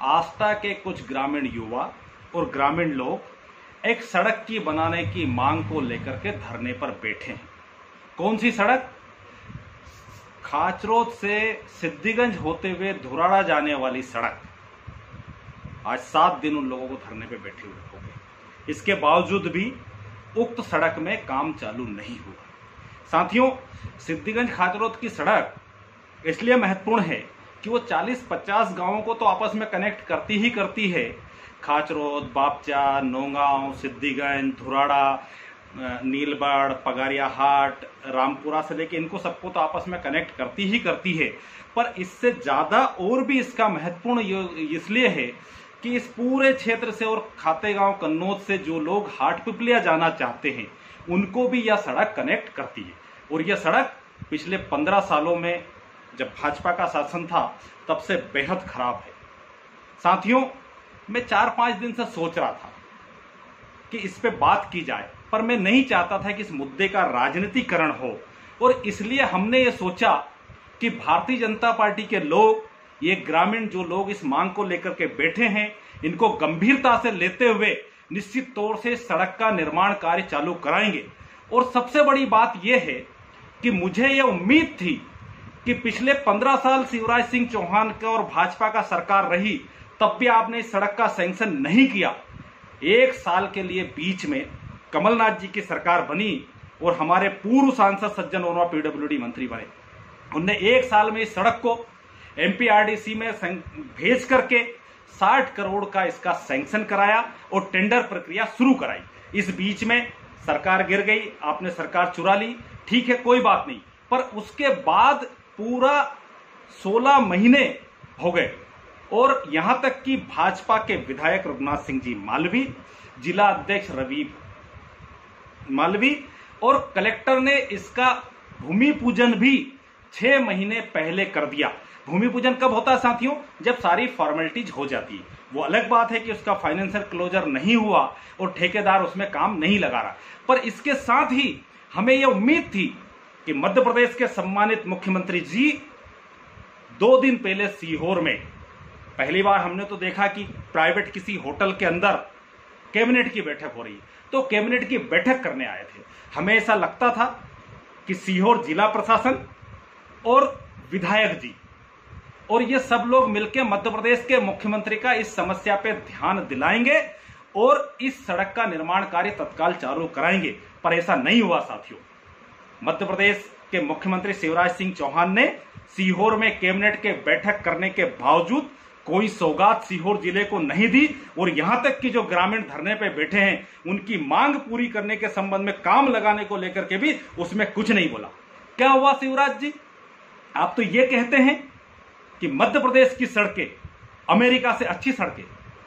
आस्था के कुछ ग्रामीण युवा और ग्रामीण लोग एक सड़क की बनाने की मांग को लेकर के धरने पर बैठे हैं। कौन सी सड़क? खाचरोद से सिद्दीगंज होते हुए धुराड़ा जाने वाली सड़क। आज 7 दिन उन लोगों को धरने पे बैठे हुए हो गए। इसके बावजूद भी उक्त सड़क में काम चालू नहीं हुआ। साथियों, सिद्दीगंज खाचरोद की सड़क इसलिए महत्वपूर्ण है कि वो 40-50 गांवों को तो आपस में कनेक्ट करती है। खाचरोद, बापचा, नौगांव, सिद्दीगंज, धुराड़ा, नीलबड़, पगारिया हाट, रामपुरा से लेके इनको सबको तो आपस में कनेक्ट करती है। पर इससे ज्यादा और भी इसका महत्वपूर्ण इसलिए है कि इस पूरे क्षेत्र से और खातेगांव, कन्नौज से जो लोग हाटपिपलिया जाना चाहते हैं उनको भी यह सड़क कनेक्ट करती है। और यह सड़क पिछले 15 सालों में जब भाजपा का शासन था तब से बेहद खराब है। साथियों, मैं 4-5 दिन से सोच रहा था कि इस पे बात की जाए, पर मैं नहीं चाहता था कि इस मुद्दे का राजनीतिकरण हो। और इसलिए हमने ये सोचा कि भारतीय जनता पार्टी के लोग, ये ग्रामीण जो लोग इस मांग को लेकर के बैठे हैं, इनको गंभीरता से लेते हुए निश्चित तौर से सड़क का निर्माण कार्य चालू कराएंगे। और सबसे बड़ी बात यह है कि मुझे यह उम्मीद थी कि पिछले 15 साल शिवराज सिंह चौहान का और भाजपा का सरकार रही, तब भी आपने इस सड़क का सैंक्शन नहीं किया। 1 साल के लिए बीच में कमलनाथ जी की सरकार बनी और हमारे पूर्व सांसद सज्जन वर्मा पीडब्ल्यूडी मंत्री बने। उनने 1 साल में इस सड़क को एमपीआरडीसी में भेज करके 60 करोड़ का इसका सैंक्शन कराया और टेंडर प्रक्रिया शुरू कराई। इस बीच में सरकार गिर गई, आपने सरकार चुरा ली, ठीक है, कोई बात नहीं। पर उसके बाद पूरा 16 महीने हो गए और यहां तक कि भाजपा के विधायक रघुनाथ सिंह जी मालवी, जिला अध्यक्ष रवि मालवी और कलेक्टर ने इसका भूमि पूजन भी 6 महीने पहले कर दिया। भूमि पूजन कब होता है साथियों? जब सारी फॉर्मेलिटीज हो जाती है। वो अलग बात है कि उसका फाइनेंशियल क्लोजर नहीं हुआ और ठेकेदार उसमें काम नहीं लगा रहा। पर इसके साथ ही हमें यह उम्मीद थी कि मध्य प्रदेश के सम्मानित मुख्यमंत्री जी 2 दिन पहले सीहोर में, पहली बार हमने तो देखा कि प्राइवेट किसी होटल के अंदर कैबिनेट की बैठक हो रही है, तो कैबिनेट की बैठक करने आए थे। हमें ऐसा लगता था कि सीहोर जिला प्रशासन और विधायक जी और ये सब लोग मिलकर मध्य प्रदेश के मुख्यमंत्री का इस समस्या पे ध्यान दिलाएंगे और इस सड़क का निर्माण कार्य तत्काल चालू कराएंगे। पर ऐसा नहीं हुआ साथियों। मध्य प्रदेश के मुख्यमंत्री शिवराज सिंह चौहान ने सीहोर में कैबिनेट के बैठक करने के बावजूद कोई सौगात सीहोर जिले को नहीं दी और यहां तक कि जो ग्रामीण धरने पे बैठे हैं उनकी मांग पूरी करने के संबंध में काम लगाने को लेकर के भी उसमें कुछ नहीं बोला। क्या हुआ शिवराज जी? आप तो ये कहते हैं कि मध्य प्रदेश की सड़कें अमेरिका से अच्छी सड़कें,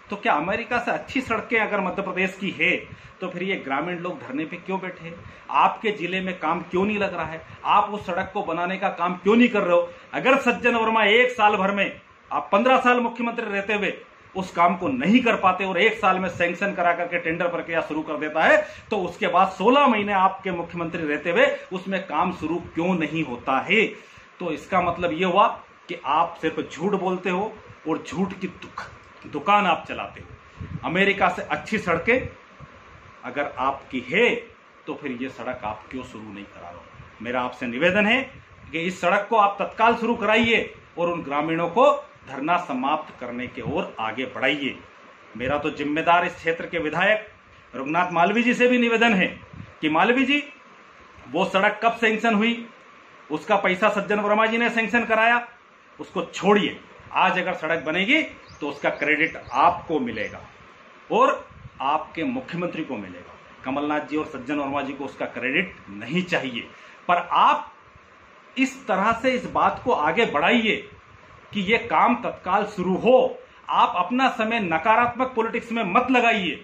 तो क्या अमेरिका से अच्छी सड़कें अगर मध्य प्रदेश की है तो फिर ये ग्रामीण लोग धरने पे क्यों बैठे हैं? आपके जिले में काम क्यों नहीं लग रहा है? आप उस सड़क को बनाने का काम क्यों नहीं कर रहे हो? अगर सज्जन वर्मा 1 साल भर में, आप 15 साल मुख्यमंत्री रहते हुए उस काम को नहीं कर पाते और 1 साल में सैंक्शन करा करके टेंडर प्रक्रिया शुरू कर देता है, तो उसके बाद 16 महीने आपके मुख्यमंत्री रहते हुए उसमें काम शुरू क्यों नहीं होता है? तो इसका मतलब यह हुआ कि आप सिर्फ झूठ बोलते हो और झूठ की दुकान आप चलाते हो। अमेरिका से अच्छी सड़कें अगर आपकी है तो फिर यह सड़क आप क्यों शुरू नहीं करा रहे हो? मेरा आपसे निवेदन है कि इस सड़क को आप तत्काल शुरू कराइए और उन ग्रामीणों को धरना समाप्त करने की ओर आगे बढ़ाइए। मेरा तो जिम्मेदार इस क्षेत्र के विधायक रघुनाथ मालवी जी से भी निवेदन है कि मालवी जी, वो सड़क कब सैंक्शन हुई, उसका पैसा सज्जन वर्मा जी ने सैंक्शन कराया, उसको छोड़िए। आज अगर सड़क बनेगी तो उसका क्रेडिट आपको मिलेगा और आपके मुख्यमंत्री को मिलेगा। कमलनाथ जी और सज्जन वर्मा जी को उसका क्रेडिट नहीं चाहिए। पर आप इस तरह से इस बात को आगे बढ़ाइए कि यह काम तत्काल शुरू हो। आप अपना समय नकारात्मक पॉलिटिक्स में मत लगाइए।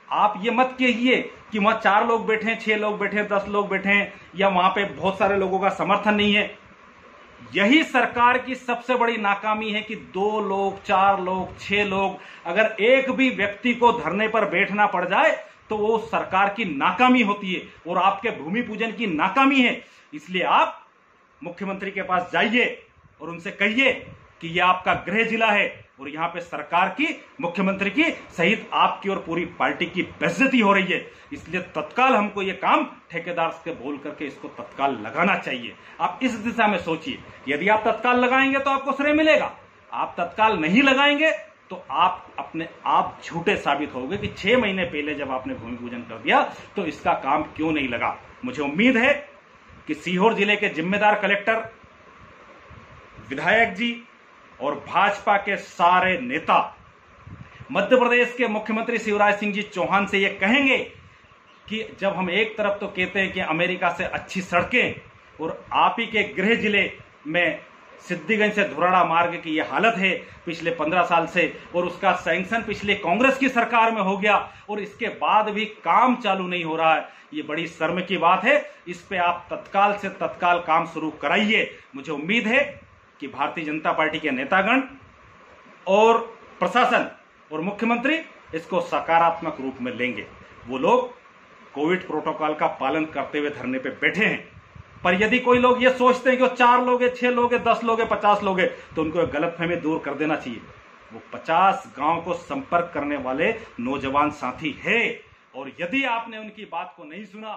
आप ये मत कहिए कि वहां 4 लोग बैठे हैं, 6 लोग बैठे हैं, 10 लोग बैठे हैं या वहां पे बहुत सारे लोगों का समर्थन नहीं है। यही सरकार की सबसे बड़ी नाकामी है कि 2 लोग, 4 लोग, 6 लोग, अगर एक भी व्यक्ति को धरने पर बैठना पड़ जाए तो वो सरकार की नाकामी होती है और आपके भूमि पूजन की नाकामी है। इसलिए आप मुख्यमंत्री के पास जाइए और उनसे कहिए कि यह आपका गृह जिला है और यहां पे सरकार की, मुख्यमंत्री की सहित आपकी और पूरी पार्टी की बेइज्जती हो रही है। इसलिए तत्काल हमको ये काम ठेकेदार से बोल करके इसको तत्काल लगाना चाहिए। आप इस दिशा में सोचिए, यदि आप तत्काल लगाएंगे तो आपको श्रेय मिलेगा, आप तत्काल नहीं लगाएंगे तो आप अपने आप झूठे साबित होगे कि 6 महीने पहले जब आपने भूमि पूजन कर दिया तो इसका काम क्यों नहीं लगा। मुझे उम्मीद है कि सीहोर जिले के जिम्मेदार कलेक्टर, विधायक जी और भाजपा के सारे नेता मध्य प्रदेश के मुख्यमंत्री शिवराज सिंह जी चौहान से यह कहेंगे कि जब हम एक तरफ तो कहते हैं कि अमेरिका से अच्छी सड़कें और आप ही के गृह जिले में सिद्धिगंज से धुराड़ा मार्ग की यह हालत है पिछले 15 साल से, और उसका सैंक्शन पिछले कांग्रेस की सरकार में हो गया और इसके बाद भी काम चालू नहीं हो रहा है, ये बड़ी शर्म की बात है। इस पे आप तत्काल से तत्काल काम शुरू कराइए। मुझे उम्मीद है कि भारतीय जनता पार्टी के नेतागण और प्रशासन और मुख्यमंत्री इसको सकारात्मक रूप में लेंगे। वो लोग कोविड प्रोटोकॉल का पालन करते हुए धरने पे बैठे हैं, पर यदि कोई लोग ये सोचते हैं कि वो 4 लोग हैं, 6 लोग हैं, 10 लोग हैं, 50 लोग हैं, तो उनको गलतफहमी दूर कर देना चाहिए। वो 50 गांव को संपर्क करने वाले नौजवान साथी है, और यदि आपने उनकी बात को नहीं सुना